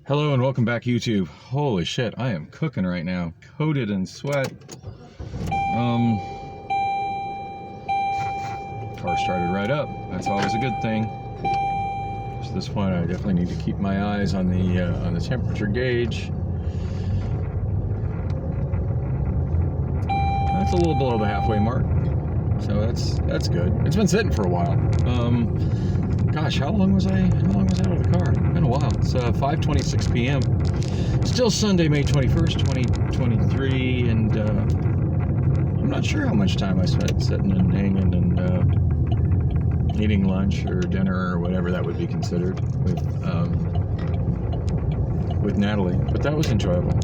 Hello and welcome back, YouTube. Holy shit, I am cooking right now, coated in sweat. Car started right up. That's always a good thing. So at this point, I definitely need to keep my eyes on the temperature gauge. That's a little below the halfway mark, so that's good. It's been sitting for a while. Gosh, how long was I out of the car? It's been a while. It's 5:26 p.m. Still Sunday, May 21st, 2023, and I'm not sure how much time I spent sitting and hanging and eating lunch or dinner or whatever that would be considered with Natalie, but that was enjoyable.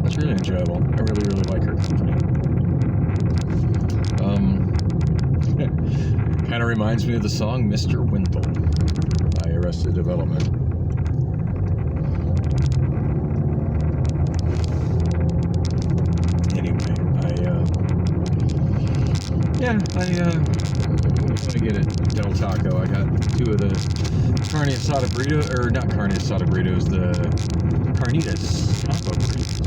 That's really enjoyable. I really like her company. Kind of reminds me of the song Mr. Wendell by Arrested Development. Anyway, I'm gonna get a Del Taco. I got two of the carne asada burritos, or not carne asada burritos, the carnitas taco burritos.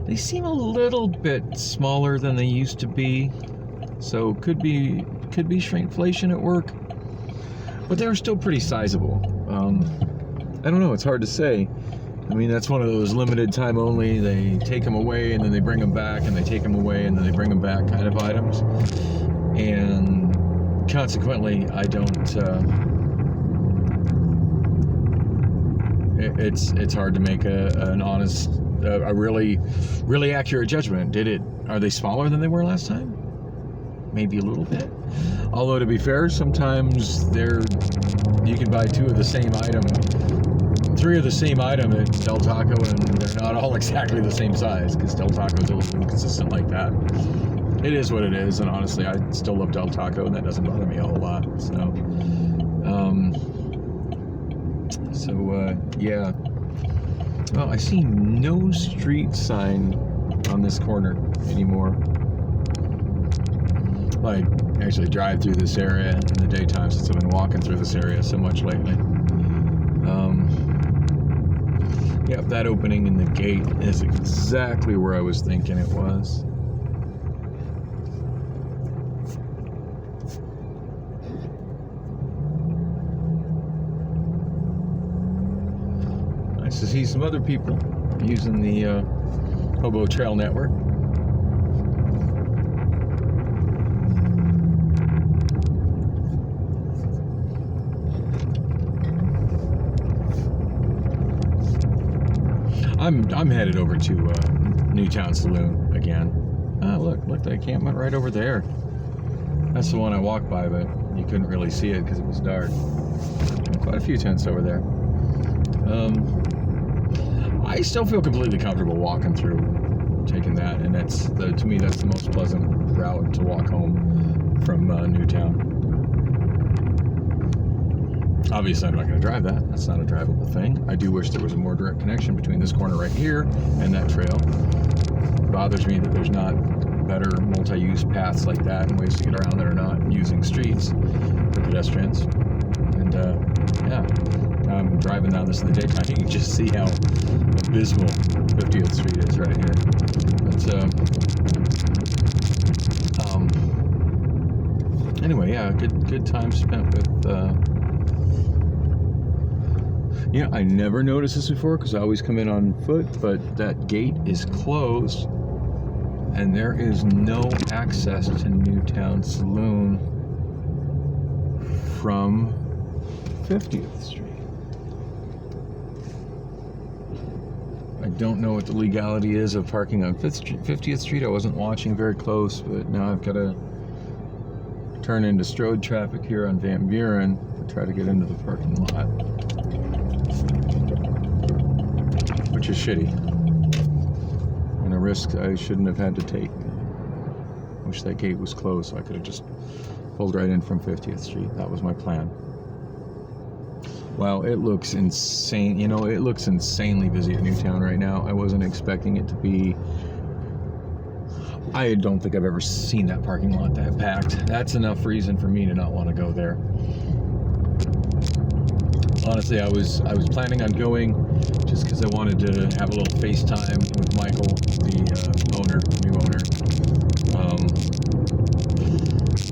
They seem a little bit smaller than they used to be, so could be shrinkflation at work, but they're still pretty sizable. I don't know, it's hard to say. I mean, that's one of those limited time only, they take them away and then they bring them back, and they take them away and then they bring them back kind of items, and consequently I don't it's hard to make an honest, a really accurate judgment. Are they smaller than they were last time? Maybe a little bit. Although, to be fair, sometimes you can buy two of the same item, three of the same item at Del Taco, and they're not all exactly the same size, because Del Taco's a little inconsistent like that. It is what it is, and honestly, I still love Del Taco, and that doesn't bother me a whole lot. Yeah. Well, I see no street sign on this corner anymore. I actually drive through this area in the daytime, since I've been walking through this area so much lately. Yep, that opening in the gate is exactly where I was thinking it was. Nice to see some other people using the Hobo Trail Network. I'm headed over to Newtown Saloon again. Look, that encampment right over there. That's the one I walked by, but you couldn't really see it because it was dark. Quite a few tents over there. I still feel completely comfortable walking through, taking that, and to me that's the most pleasant route to walk home from Newtown. Obviously, I'm not going to drive that. That's not a drivable thing. I do wish there was a more direct connection between this corner right here and that trail. It bothers me that there's not better multi-use paths like that and ways to get around that are not using streets for pedestrians. And yeah. I'm driving down this in the daytime. You can just see how abysmal 50th Street is right here. But anyway, yeah, good time spent with. I never noticed this before because I always come in on foot, but that gate is closed, and there is no access to Newtown Saloon from 50th Street. I don't know what the legality is of parking on 50th Street. I wasn't watching very close, but now I've got to turn into Strode traffic here on Van Buren to try to get into the parking lot, which is shitty and a risk I shouldn't have had to take. Wish that gate was closed so I could have just pulled right in from 50th Street. That was my plan. Wow, it looks insane. It looks insanely busy at Newtown right now. I wasn't expecting it to be. I don't think I've ever seen that parking lot that packed. That's enough reason for me to not want to go there. Honestly, I was planning on going just because I wanted to have a little FaceTime with Michael, the new owner.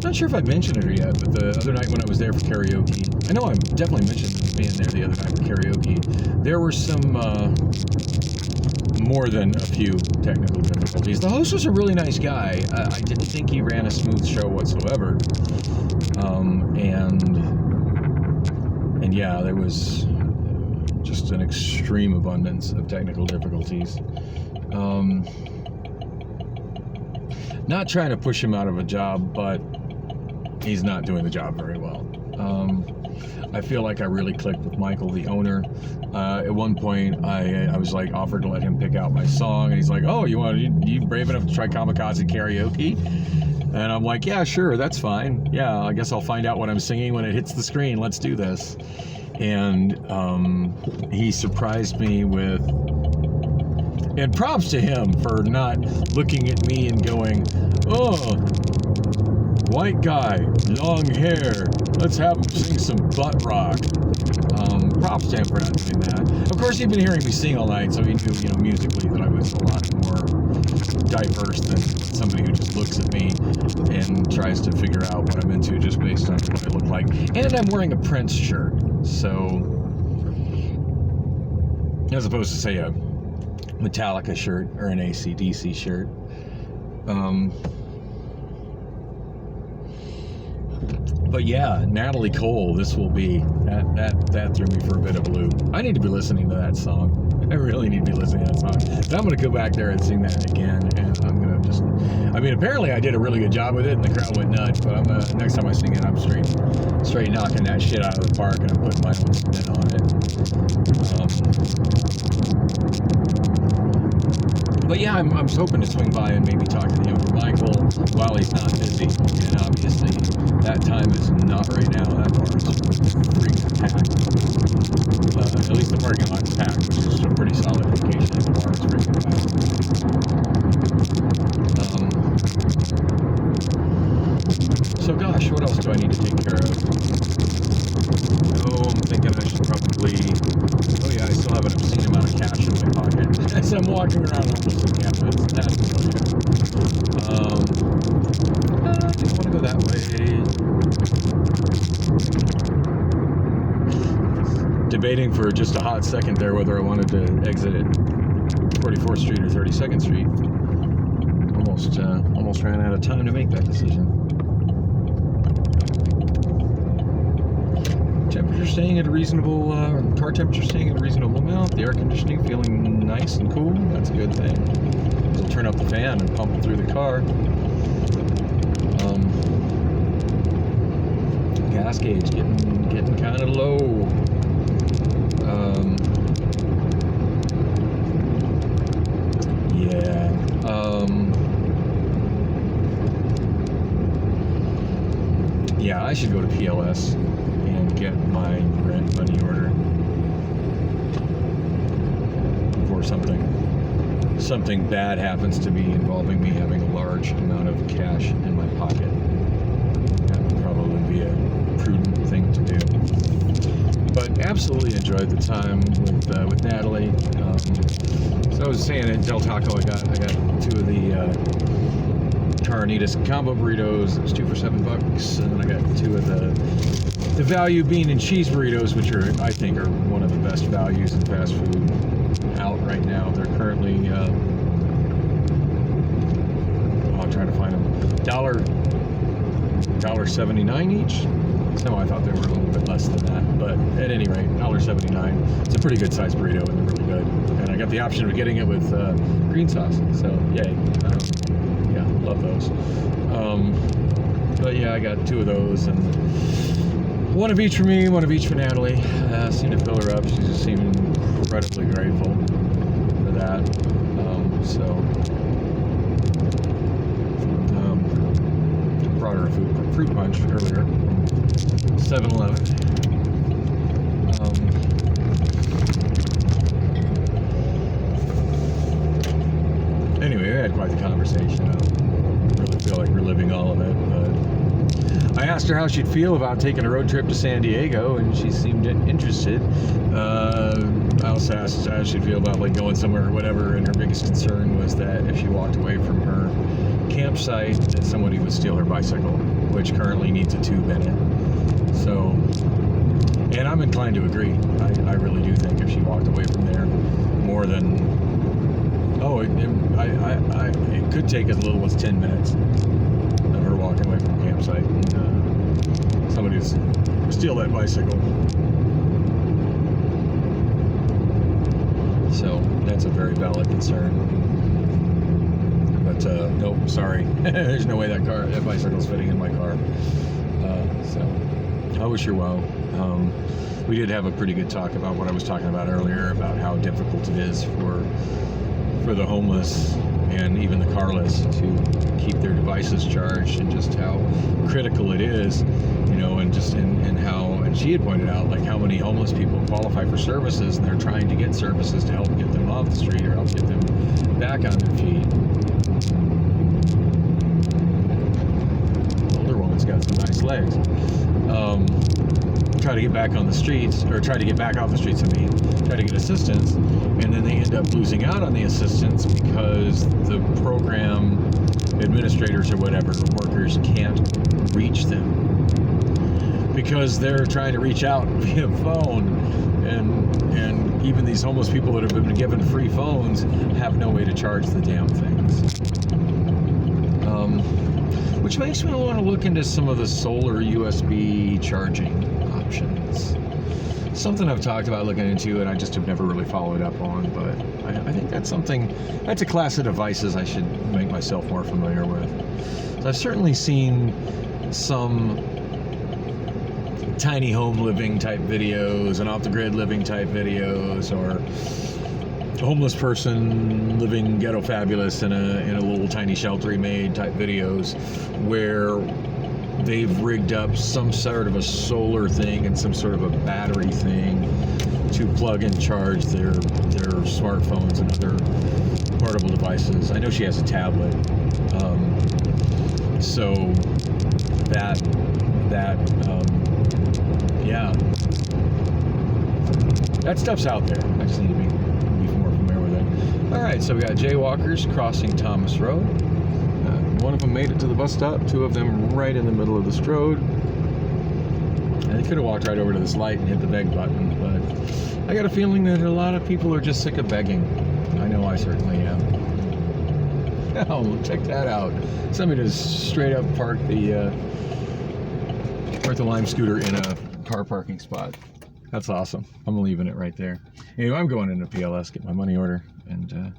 Not sure if I mentioned it yet, but the other night when I was there for karaoke, I know I definitely mentioned being there the other night for karaoke. There were some more than a few technical difficulties. The host was a really nice guy. I didn't think he ran a smooth show whatsoever. And yeah, there was just an extreme abundance of technical difficulties. Not trying to push him out of a job, but he's not doing the job very well. I feel like I really clicked with Michael, the owner. At one point, I was like offered to let him pick out my song, and he's like, "Oh, you brave enough to try Kamikaze Karaoke?" And I'm like, "Yeah, sure, that's fine. Yeah, I guess I'll find out what I'm singing when it hits the screen. Let's do this." And he surprised me with, and props to him for not looking at me and going, "Oh, white guy, long hair, let's have him sing some butt rock." Props to him for not doing that. Of course, he'd been hearing me sing all night, so he knew, musically that I was a lot more diverse than somebody who just looks at me and tries to figure out what I'm into just based on what I look like. And I'm wearing a Prince shirt, so as opposed to, say, a Metallica shirt or an AC/DC shirt. But yeah, Natalie Cole, this will be, that threw me for a bit of a loop. I need to be listening to that song. I really need to be listening to that song. So I'm going to go back there and sing that again, and I'm going to apparently I did a really good job with it, and the crowd went nuts, but next time I sing it, I'm straight knocking that shit out of the park, and I'm putting my own spin on it. But yeah, I'm hoping to swing by and maybe talk to the younger Michael while he's not busy. And obviously, that time is not right now. That bar is freaking packed. At least the parking lot is packed, which is a pretty solid indication that the bar is freaking packed. So gosh, what else do I need to take care of? Oh, I'm thinking I should probably... Oh yeah, I still have an obscene amount of cash in my pocket as I'm walking around homeless on campus. That's familiar. I didn't want to go that way. Debating for just a hot second there whether I wanted to exit at 44th Street or 32nd Street. Almost ran out of time to make that decision. Temperature staying at a reasonable, car temperature staying at a reasonable amount. The air conditioning feeling nice and cool. That's a good thing. I'll turn up the fan and pump it through the car. Gas gauge getting kind of low. Yeah. Yeah, I should go to PLS and get my rent money order before something bad happens to me involving me having a large amount of cash in my pocket. That would probably be a prudent thing to do. But absolutely enjoyed the time with Natalie. So I was saying at Del Taco, I got two of the Carnitas combo burritos. It was 2 for $7, and then I got 2 of the value bean and cheese burritos, which I think are one of the best values in fast food out right now. They're currently I'm trying to find them. $1.79 each. No, I thought they were a little bit less than that, but at any rate, $1.79. It's a pretty good sized burrito, and they're really good. And I got the option of getting it with green sauce, so yay. Yeah, love those. But yeah, I got 2 of those, and one of each for me, one of each for Natalie. Seemed to fill her up. She just seemed incredibly grateful for that. Brought her a fruit punch earlier. 7-Eleven. the conversation. I don't really feel like reliving all of it, but I asked her how she'd feel about taking a road trip to San Diego, and she seemed interested. I also asked how she'd feel about like going somewhere or whatever, and her biggest concern was that if she walked away from her campsite, that somebody would steal her bicycle, which currently needs a tube in it. So, and I'm inclined to agree. I really do think if she walked away from there more than, it could take as little as 10 minutes of her walking away from the campsite, and somebody would steal that bicycle. So that's a very valid concern. But nope, sorry. There's no way that bicycle's fitting in my car. So I wish her well. We did have a pretty good talk about what I was talking about earlier, about how difficult it is for the homeless and even the carless to keep their devices charged, and just how critical it is, and how she had pointed out like how many homeless people qualify for services, and they're trying to get services to help get them off the street or help get them back on their feet. The older woman's got some nice legs. Try to get back on the streets, or try to get back off the streets, try to get assistance, and then they end up losing out on the assistance because the program administrators or whatever, workers, can't reach them because they're trying to reach out via phone, and even these homeless people that have been given free phones have no way to charge the damn things. Which makes me want to look into some of the solar USB charging options. Something I've talked about looking into, and I just have never really followed up on, but I think that's a class of devices I should make myself more familiar with. So I've certainly seen some tiny home living type videos and off-the-grid living type videos, or a homeless person living ghetto fabulous in a little tiny shelter he made type videos, where they've rigged up some sort of a solar thing and some sort of a battery thing to plug and charge their smartphones and other portable devices. I know she has a tablet, so that stuff's out there. I just need to be more familiar with it. All right, so we got jaywalkers crossing Thomas Road. One of them made it to the bus stop, two of them right in the middle of this road. And they could have walked right over to this light and hit the beg button, but I got a feeling that a lot of people are just sick of begging. I know I certainly am. Oh, check that out. Somebody just straight up park the Lime scooter in a car parking spot. That's awesome. I'm leaving it right there. Anyway, I'm going into PLS, get my money order, and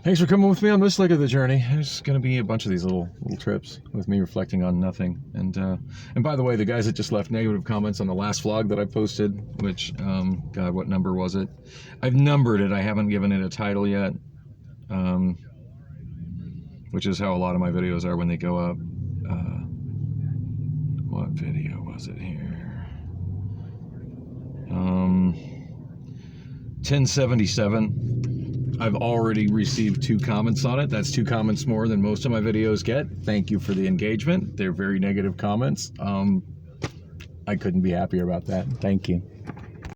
thanks for coming with me on this leg of the journey. There's going to be a bunch of these little trips with me reflecting on nothing. And by the way, the guys that just left negative comments on the last vlog that I posted, which, God, what number was it? I've numbered it. I haven't given it a title yet, which is how a lot of my videos are when they go up. What video was it here? 1077. I've already received 2 comments on it. That's 2 comments more than most of my videos get. Thank you for the engagement. They're very negative comments. I couldn't be happier about that. Thank you.